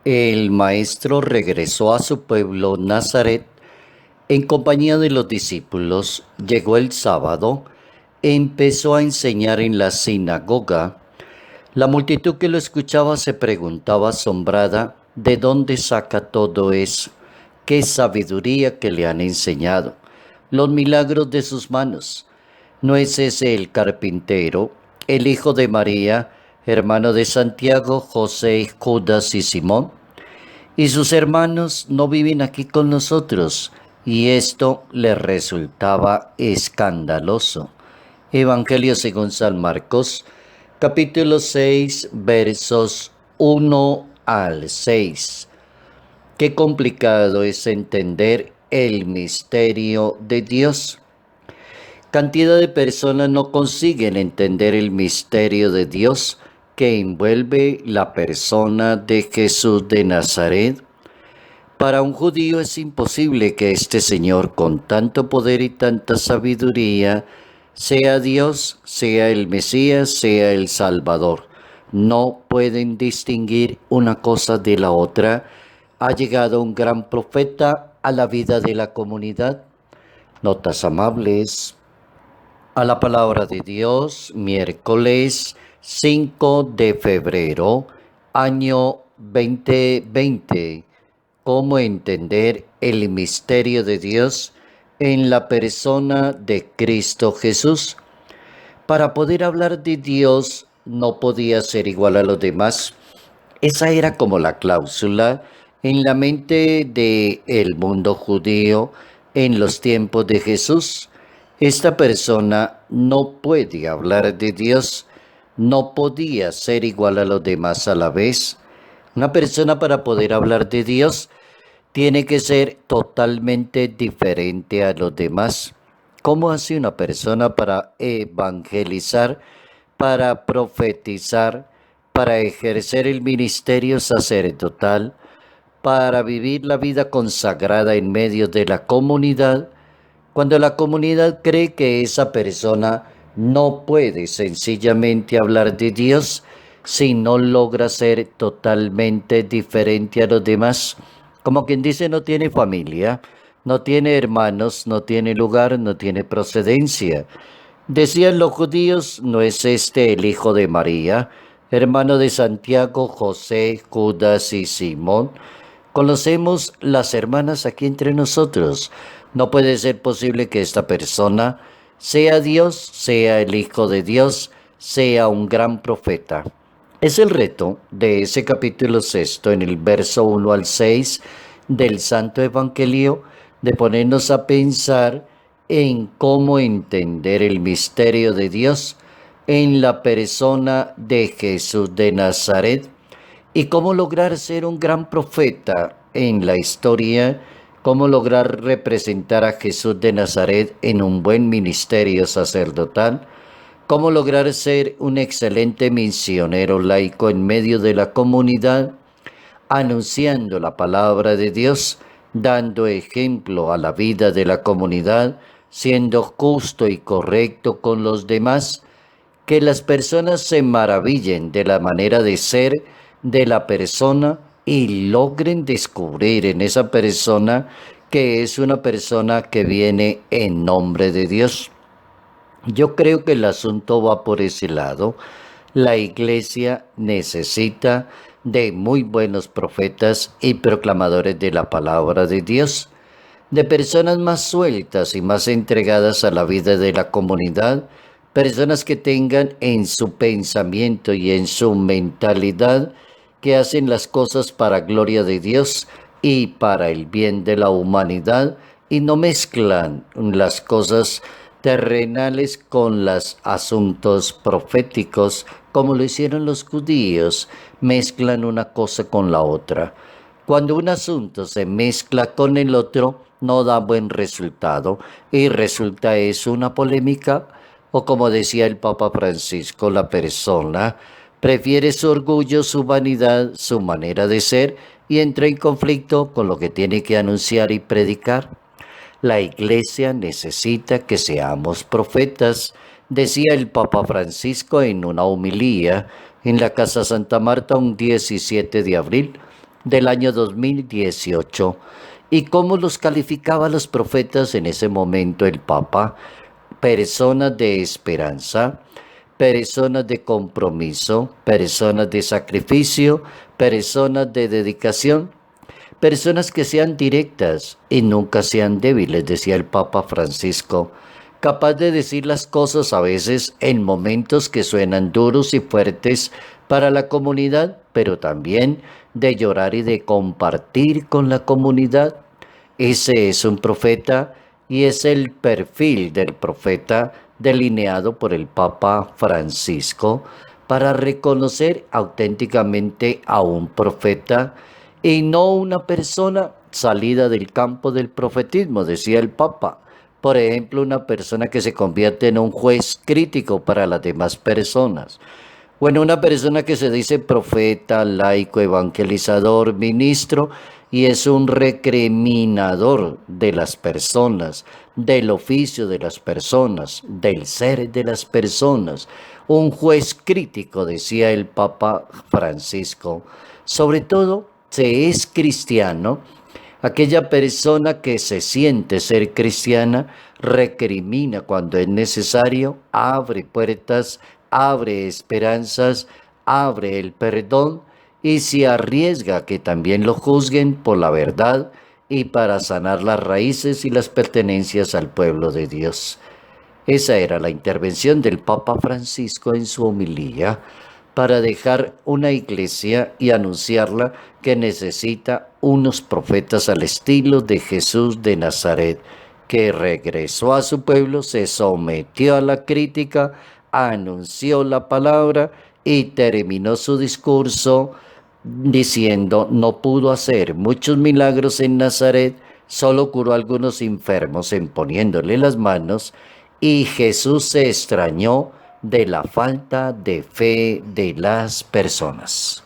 El maestro regresó a su pueblo Nazaret en compañía de los discípulos. Llegó el sábado, empezó a enseñar en la sinagoga. La multitud que lo escuchaba se preguntaba asombrada de dónde saca todo eso, qué sabiduría que le han enseñado, los milagros de sus manos. ¿No es ese el carpintero, el hijo de María, hermano de Santiago, José, Judas y Simón? Y sus hermanos no viven aquí con nosotros, y esto les resultaba escandaloso. Evangelio según San Marcos, capítulo 6, versos 1 al 6. Qué complicado es entender el misterio de Dios. Cantidad de personas no consiguen entender el misterio de Dios que envuelve la persona de Jesús de Nazaret. Para un judío es imposible que este Señor, con tanto poder y tanta sabiduría, sea Dios, sea el Mesías, sea el Salvador. No pueden distinguir una cosa de la otra. Ha llegado un gran profeta a la vida de la comunidad. Notas amables. A la palabra de Dios, miércoles 5 de febrero, año 2020. ¿Cómo entender el misterio de Dios en la persona de Cristo Jesús? Para poder hablar de Dios no podía ser igual a los demás. Esa era como la cláusula en la mente del mundo judío en los tiempos de Jesús. Esta persona no puede hablar de Dios, no podía ser igual a los demás a la vez. Una persona para poder hablar de Dios tiene que ser totalmente diferente a los demás. ¿Cómo hace una persona para evangelizar, para profetizar, para ejercer el ministerio sacerdotal, para vivir la vida consagrada en medio de la comunidad, cuando la comunidad cree que esa persona no puede sencillamente hablar de Dios si no logra ser totalmente diferente a los demás? Como quien dice, no tiene familia, no tiene hermanos, no tiene lugar, no tiene procedencia. Decían los judíos, ¿no es este el hijo de María, hermano de Santiago, José, Judas y Simón? Conocemos las hermanas aquí entre nosotros. No puede ser posible que esta persona sea Dios, sea el Hijo de Dios, sea un gran profeta. Es el reto de ese capítulo sexto en el verso 1 al 6 del Santo Evangelio, de ponernos a pensar en cómo entender el misterio de Dios en la persona de Jesús de Nazaret y cómo lograr ser un gran profeta en la historia, cómo lograr representar a Jesús de Nazaret en un buen ministerio sacerdotal, cómo lograr ser un excelente misionero laico en medio de la comunidad, anunciando la palabra de Dios, dando ejemplo a la vida de la comunidad, siendo justo y correcto con los demás, que las personas se maravillen de la manera de ser de la persona y logren descubrir en esa persona que es una persona que viene en nombre de Dios. Yo creo que el asunto va por ese lado. La iglesia necesita de muy buenos profetas y proclamadores de la palabra de Dios, de personas más sueltas y más entregadas a la vida de la comunidad, personas que tengan en su pensamiento y en su mentalidad que hacen las cosas para gloria de Dios y para el bien de la humanidad y no mezclan las cosas terrenales con los asuntos proféticos, como lo hicieron los judíos, mezclan una cosa con la otra. Cuando un asunto se mezcla con el otro, no da buen resultado y resulta eso una polémica o, como decía el Papa Francisco, la persona prefiere su orgullo, su vanidad, su manera de ser y entra en conflicto con lo que tiene que anunciar y predicar. La iglesia necesita que seamos profetas, decía el Papa Francisco en una homilía en la Casa Santa Marta un 17 de abril. del año 2018 y cómo los calificaba los profetas en ese momento el Papa: personas de esperanza, personas de compromiso, personas de sacrificio, personas de dedicación, personas que sean directas y nunca sean débiles, decía el Papa Francisco, capaz de decir las cosas a veces en momentos que suenan duros y fuertes para la comunidad, pero también de llorar y de compartir con la comunidad. Ese es un profeta y es el perfil del profeta delineado por el Papa Francisco para reconocer auténticamente a un profeta y no una persona salida del campo del profetismo, decía el Papa. Por ejemplo, una persona que se convierte en un juez crítico para las demás personas. Bueno, una persona que se dice profeta, laico, evangelizador, ministro y es un recriminador de las personas, del oficio de las personas, del ser de las personas. Un juez crítico, decía el Papa Francisco. Sobre todo, se es cristiano. Aquella persona que se siente ser cristiana recrimina cuando es necesario, abre puertas, abre esperanzas, abre el perdón y se arriesga a que también lo juzguen por la verdad y para sanar las raíces y las pertenencias al pueblo de Dios. Esa era la intervención del Papa Francisco en su homilía para dejar una iglesia y anunciarla que necesita unos profetas al estilo de Jesús de Nazaret, que regresó a su pueblo, se sometió a la crítica, anunció la palabra y terminó su discurso diciendo: no pudo hacer muchos milagros en Nazaret, solo curó a algunos enfermos en poniéndole las manos, y Jesús se extrañó de la falta de fe de las personas.